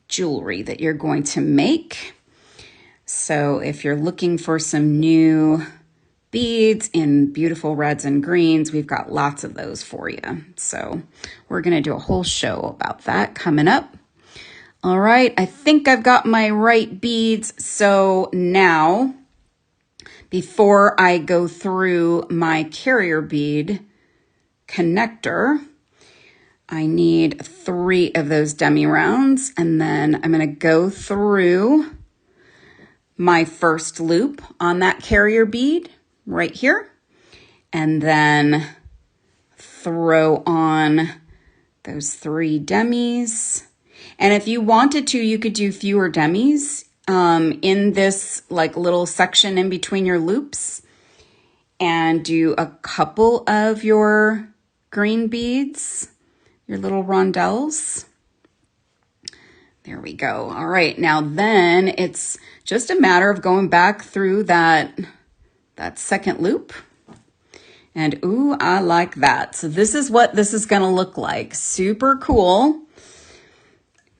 jewelry that you're going to make. So if you're looking for some new beads in beautiful reds and greens, we've got lots of those for you. So we're going to do a whole show about that coming up. All right, I think I've got my right beads. So now, before I go through my carrier bead connector, I need 3 of those demi rounds, and then I'm going to go through my first loop on that carrier bead right here, and then throw on those 3 demis. And if you wanted to, you could do fewer demis in this like little section in between your loops, and do a couple of your green beads, your little rondelles. There we go. All right, now then it's just a matter of going back through that second loop. And ooh, I like that. So this is what this is going to look like. Super cool.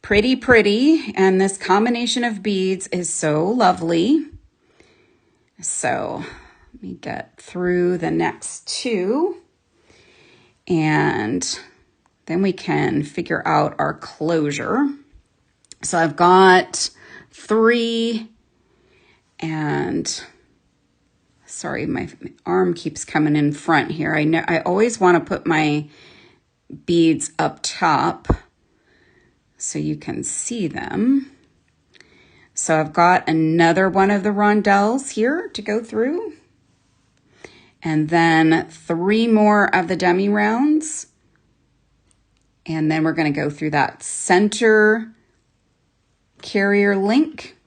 Pretty. And this combination of beads is so lovely. So let me get through the next 2. And then we can figure out our closure. So I've got 3, and sorry, my arm keeps coming in front here. I always want to put my beads up top so you can see them. So I've got another one of the rondelles here to go through. And then 3 more of the demi rounds. And then we're going to go through that center carrier link.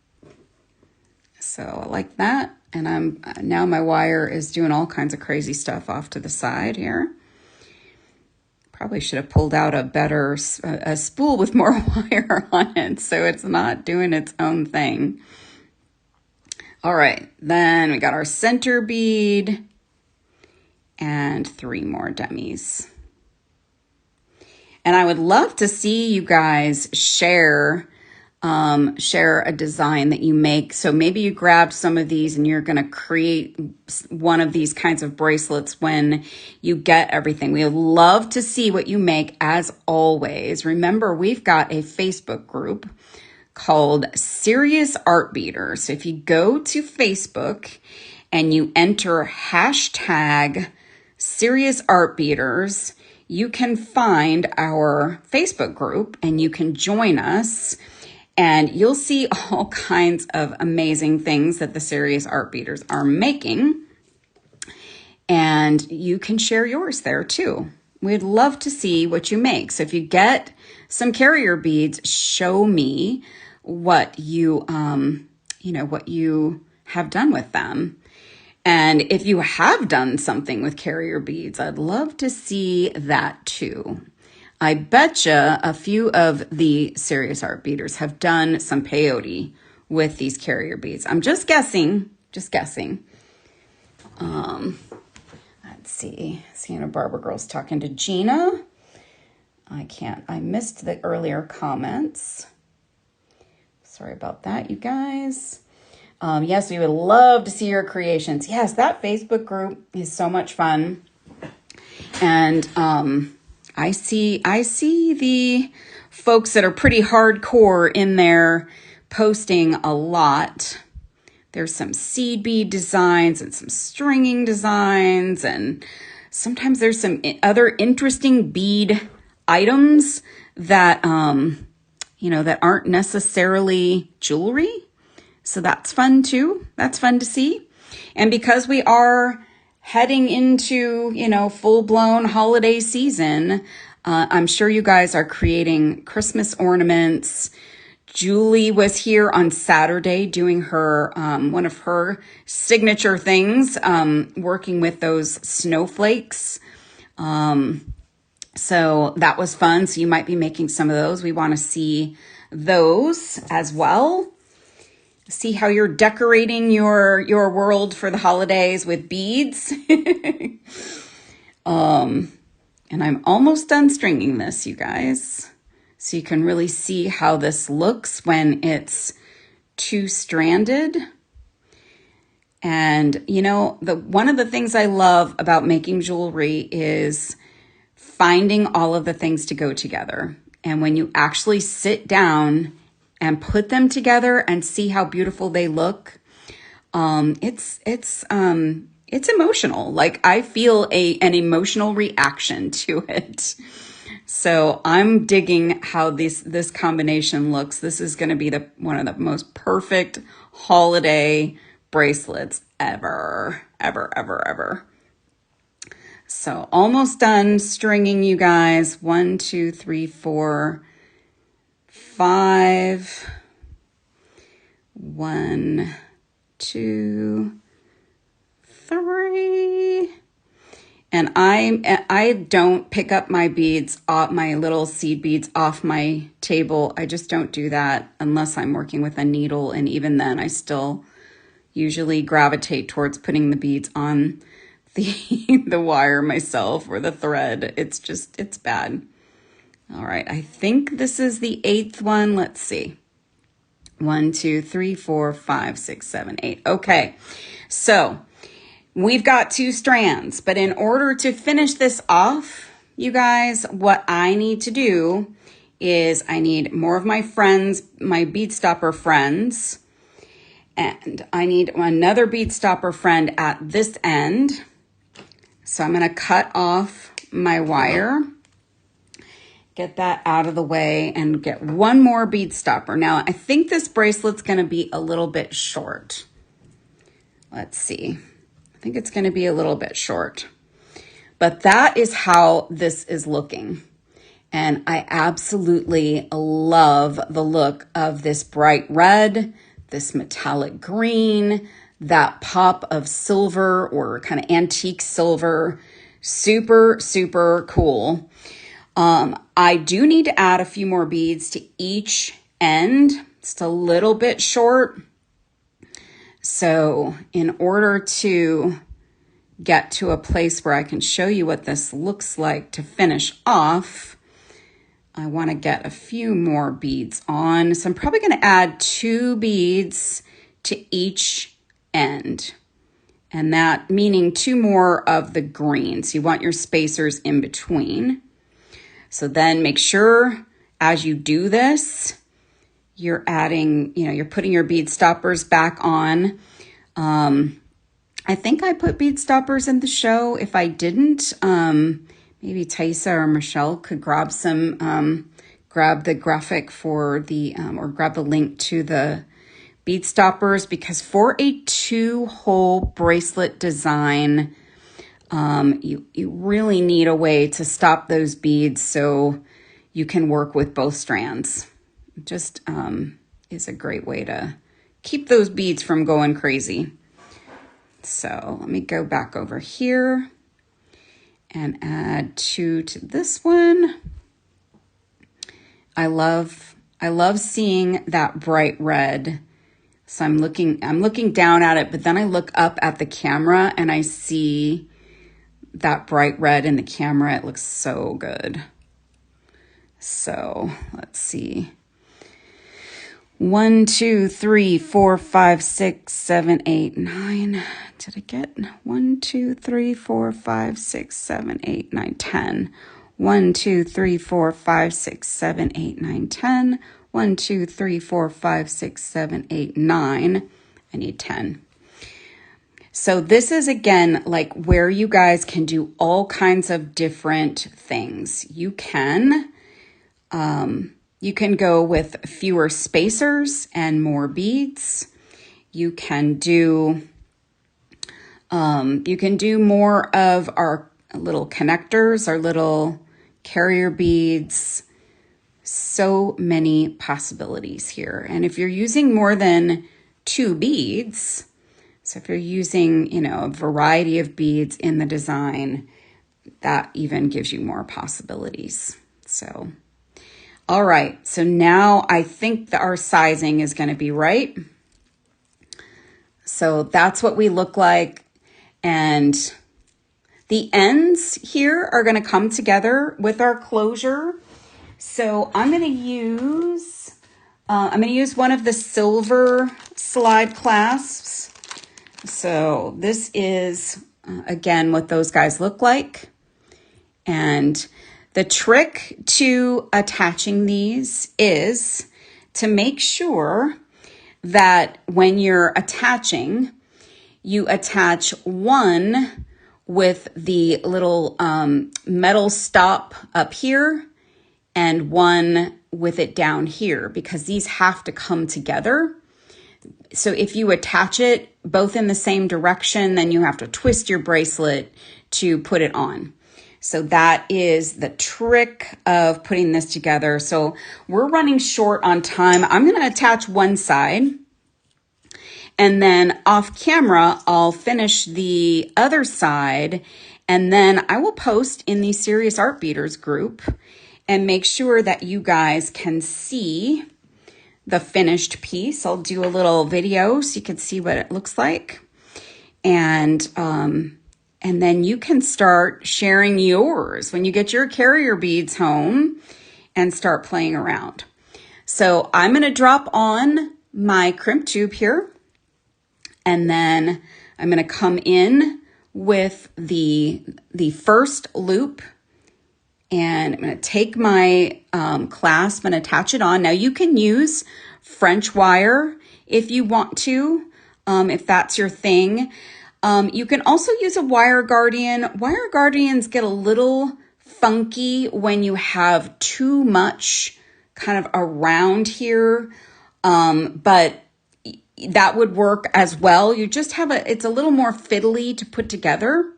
So I like that. And now my wire is doing all kinds of crazy stuff off to the side here. Probably should have pulled out a spool with more wire on it so it's not doing its own thing. All right, then we got our center bead and 3 more demis. And I would love to see you guys share a design that you make. So maybe you grabbed some of these and you're going to create one of these kinds of bracelets when you get everything. We would love to see what you make. As always, remember, we've got a Facebook group called Serious Art Beaters. So if you go to Facebook and you enter hashtag Serious Art Beaters, you can find our Facebook group and you can join us. And you'll see all kinds of amazing things that the Serious Art Beaters are making. And you can share yours there too. We'd love to see what you make. So if you get some carrier beads, show me what you what you have done with them. And if you have done something with carrier beads, I'd love to see that too. I betcha a few of the Serious Art Beaters have done some peyote with these carrier beads. I'm just guessing, Let's see. Santa Barbara Girl's talking to Gina. I missed the earlier comments. Sorry about that, you guys. Yes, we would love to see your creations. Yes, that Facebook group is so much fun. And, I see the folks that are pretty hardcore in there posting a lot. There's some seed bead designs and some stringing designs, and sometimes there's some other interesting bead items that that aren't necessarily jewelry. So that's fun too. That's fun to see. And because we are heading into, full-blown holiday season, I'm sure you guys are creating Christmas ornaments. Julie was here on Saturday doing her one of her signature things, working with those snowflakes. So that was fun. So you might be making some of those. We want to see those as well. See how you're decorating your world for the holidays with beads. And I'm almost done stringing this, you guys. So you can really see how this looks when it's 2-stranded. And, one of the things I love about making jewelry is finding all of the things to go together. And when you actually sit down and put them together and see how beautiful they look, it's emotional. Like, I feel an emotional reaction to it. So I'm digging how this combination looks. This is going to be one of the most perfect holiday bracelets ever. So almost done stringing, you guys. 1, 2, 3, 4, 5. 1, 2, 3. And I don't pick up my beads, my little seed beads off my table. I just don't do that unless I'm working with a needle. And even then, I still usually gravitate towards putting the beads on the wire myself or the thread. It's bad. All right, I think this is the 8th one. Let's see. 1, 2, 3, 4, 5, 6, 7, 8. Okay, so we've got 2 strands, but in order to finish this off, you guys, what I need to do is I need more of my friends, my bead stopper friends, and I need another bead stopper friend at this end. So I'm going to cut off my wire. get that out of the way and get one more bead stopper. Now, I think this bracelet's going to be a little bit short. Let's see. I think it's going to be a little bit short. But that is how this is looking. And I absolutely love the look of this bright red, this metallic green, that pop of silver or kind of antique silver. Super, super cool. I do need to add a few more beads to each end. It's a little bit short. So in order to get to a place where I can show you what this looks like to finish off, I want to get a few more beads on. So I'm probably going to add 2 beads to each end. And that meaning 2 more of the green. So you want your spacers in between. So then make sure as you do this, you're adding, you're putting your bead stoppers back on. I think I put bead stoppers in the show. If I didn't, maybe Taisa or Michelle could grab some, grab the graphic for the, or grab the link to the bead stoppers, because for a 2-hole bracelet design, you really need a way to stop those beads so you can work with both strands. Just is a great way to keep those beads from going crazy. So let me go back over here and add 2 to this one. I love seeing that bright red. So I'm looking down at it, but then I look up at the camera and I see that bright red in the camera. It looks so good. So let's see. 1, 2, 3, 4, 5, 6, 7, 8, 9. Did I get 1, 2, 3, 4, 5, 6, 7, 8, 9, 10. 1, 2, 3, 4, 5, 6, 7, 8, 9, 10. 1, 2, 3, 4, 5, 6, 7, 8, 9. I need 10. So this is, again, like where you guys can do all kinds of different things. You can go with fewer spacers and more beads. You can do more of our little connectors, our little carrier beads. So many possibilities here. And if you're using more than 2 beads, so if you're using, a variety of beads in the design, that even gives you more possibilities. So, all right. So now I think that our sizing is going to be right. So that's what we look like. And the ends here are going to come together with our closure. So I'm going to use one of the silver slide clasps. So this is, again, what those guys look like. And the trick to attaching these is to make sure that when you're attaching, you attach one with the little metal stop up here and one with it down here, because these have to come together. So if you attach it both in the same direction, then you have to twist your bracelet to put it on. So that is the trick of putting this together. So we're running short on time. I'm going to attach one side, and then off camera, I'll finish the other side. And then I will post in the Serious Art Beaters group and make sure that you guys can see the finished piece. I'll do a little video so you can see what it looks like. And then you can start sharing yours when you get your carrier beads home and start playing around. So I'm going to drop on my crimp tube here, and then I'm going to come in with the first loop, and I'm going to take my clasp and attach it on. Now you can use French wire if you want to, if that's your thing. You can also use a wire guardian. Wire guardians get a little funky when you have too much kind of around here, but that would work as well. You just have it's a little more fiddly to put together.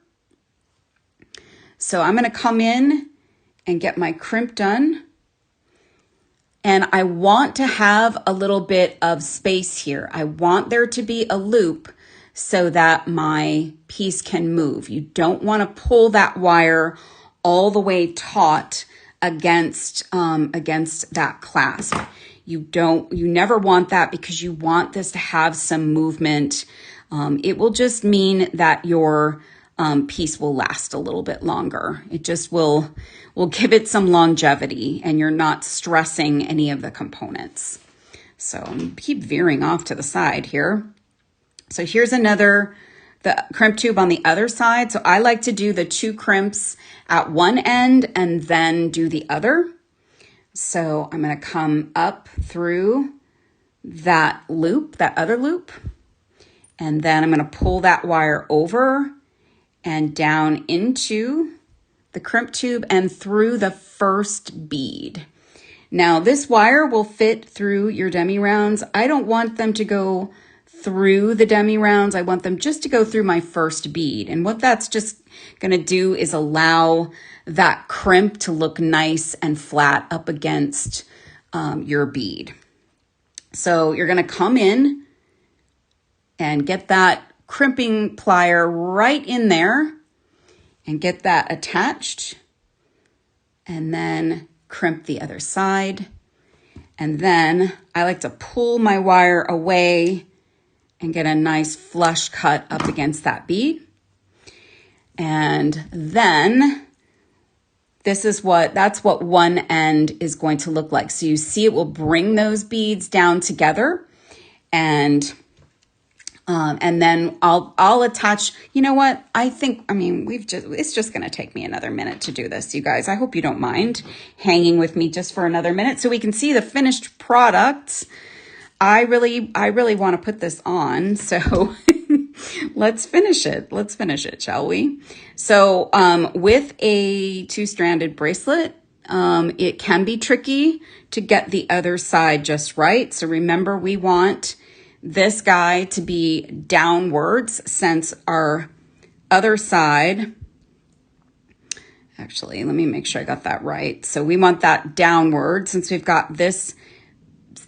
So I'm going to come in and get my crimp done. And I want to have a little bit of space here. I want there to be a loop so that my piece can move. You don't want to pull that wire all the way taut against that clasp. You never want that, because you want this to have some movement. It will just mean that your piece will last a little bit longer. It just will give it some longevity, and you're not stressing any of the components. So keep veering off to the side here. So here's the crimp tube on the other side. So I like to do the 2 crimps at one end and then do the other. So I'm going to come up through that loop, that other loop, and then I'm going to pull that wire over and down into the crimp tube and through the first bead. Now this wire will fit through your demi rounds. I don't want them to go through the demi rounds. I want them just to go through my first bead. And what that's just going to do is allow that crimp to look nice and flat up against your bead. So you're going to come in and get that crimping plier right in there and get that attached, and then crimp the other side. And then I like to pull my wire away and get a nice flush cut up against that bead. And then that's what one end is going to look like. So you see it will bring those beads down together, and then I'll attach, you know what? It's just going to take me another minute to do this, you guys. I hope you don't mind hanging with me just for another minute so we can see the finished product. I really want to put this on. So let's finish it, shall we? So, with a 2-stranded bracelet, it can be tricky to get the other side just right. So remember, we want this guy to be downwards, since our other side, actually, let me make sure I got that right. So we want that downward, since we've got this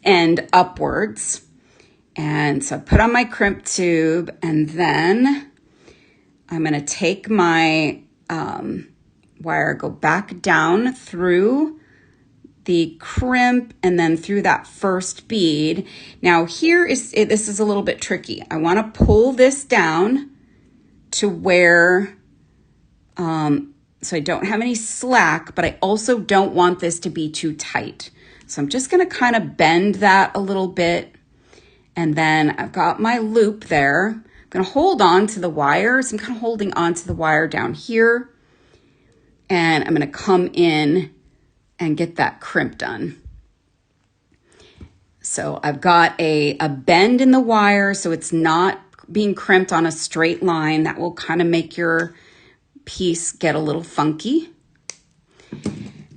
end upwards. And so I put on my crimp tube, and then I'm going to take my wire, go back down through the crimp and then through that first bead. Now this is a little bit tricky. I want to pull this down to where, so I don't have any slack, but I also don't want this to be too tight. So I'm just going to kind of bend that a little bit. And then I've got my loop there. I'm going to hold on to the wire. So I'm kind of holding on to the wire down here. And I'm going to come in and get that crimp done. So I've got a bend in the wire, so it's not being crimped on a straight line. That will kind of make your piece get a little funky.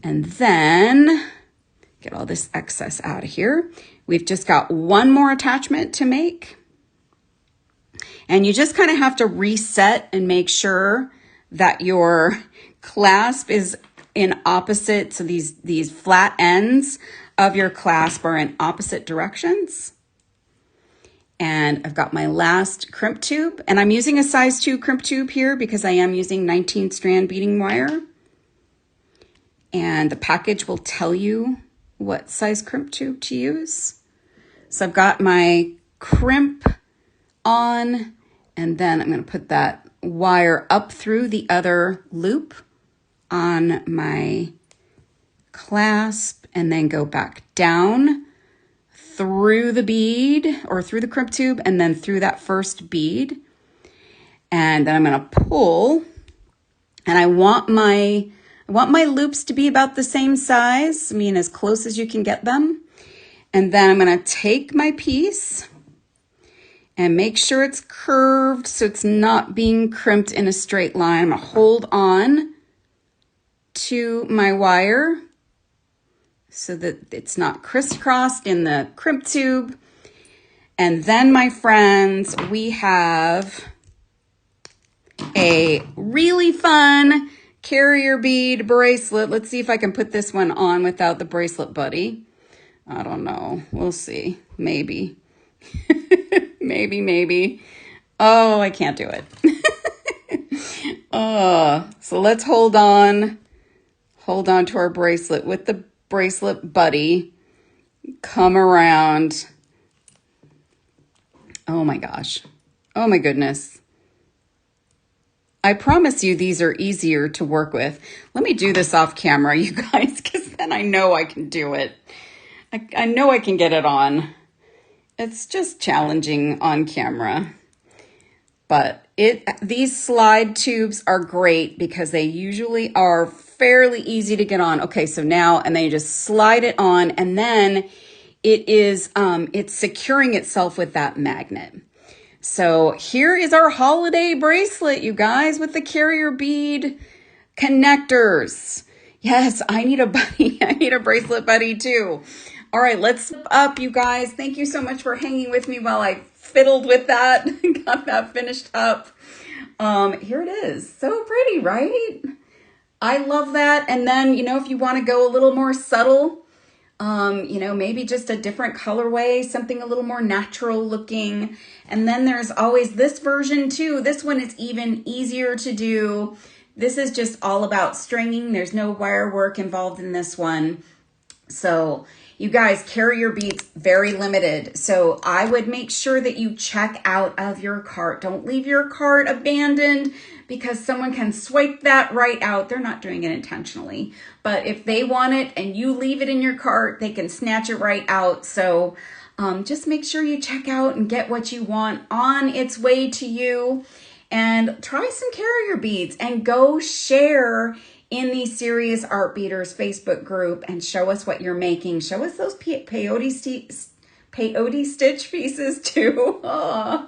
And then get all this excess out of here. We've just got one more attachment to make. And you just kind of have to reset and make sure that your clasp is in opposite, so these flat ends of your clasp are in opposite directions. And I've got my last crimp tube, and I'm using a size 2 crimp tube here because I am using 19 strand beading wire. And the package will tell you what size crimp tube to use. So I've got my crimp on, and then I'm going to put that wire up through the other loop on my clasp, and then go back down through the bead, or through the crimp tube, and then through that first bead. And then I'm going to pull, and I want my loops to be about the same size, as close as you can get them. And then I'm going to take my piece and make sure it's curved so it's not being crimped in a straight line. I'm going to hold on to my wire so that it's not crisscrossed in the crimp tube. And then, my friends, we have a really fun carrier bead bracelet. Let's see if I can put this one on without the bracelet buddy. I don't know. We'll see. Maybe. maybe. Oh, I can't do it. So let's hold on to our bracelet with the bracelet buddy. Come around. Oh my gosh. Oh my goodness. I promise you these are easier to work with. Let me do this off camera, you guys, because then I know I can do it. I know I can get it on. It's just challenging on camera. But these slide tubes are great because they usually are fairly easy to get on. Okay, so now, and then you just slide it on, and then it's securing itself with that magnet. So here is our holiday bracelet, you guys, with the carrier bead connectors. Yes, I need a buddy. I need a bracelet buddy too. All right, let's flip up, you guys. Thank you so much for hanging with me while I fiddled with that, got that finished up. Here it is. So pretty, right? I love that. And then, if you want to go a little more subtle, maybe just a different colorway, something a little more natural looking. And then there's always this version too. This one is even easier to do. This is just all about stringing. There's no wire work involved in this one. So you guys, carrier beads, very limited. So I would make sure that you check out of your cart. Don't leave your cart abandoned because someone can swipe that right out. They're not doing it intentionally. But if they want it and you leave it in your cart, they can snatch it right out. So just make sure you check out and get what you want on its way to you. And try some carrier beads and go share in the Serious Art Beaders Facebook group and show us what you're making. Show us those peyote stitch pieces too. Oh.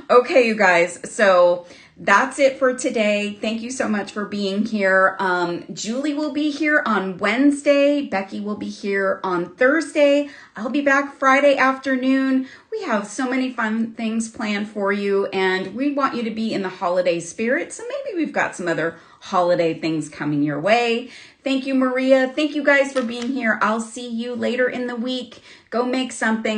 Okay, you guys. So that's it for today. Thank you so much for being here. Julie will be here on Wednesday. Becky will be here on Thursday. I'll be back Friday afternoon. We have so many fun things planned for you, and we want you to be in the holiday spirit. So maybe we've got some other holiday things coming your way. Thank you, Maria. Thank you guys for being here. I'll see you later in the week. Go make something.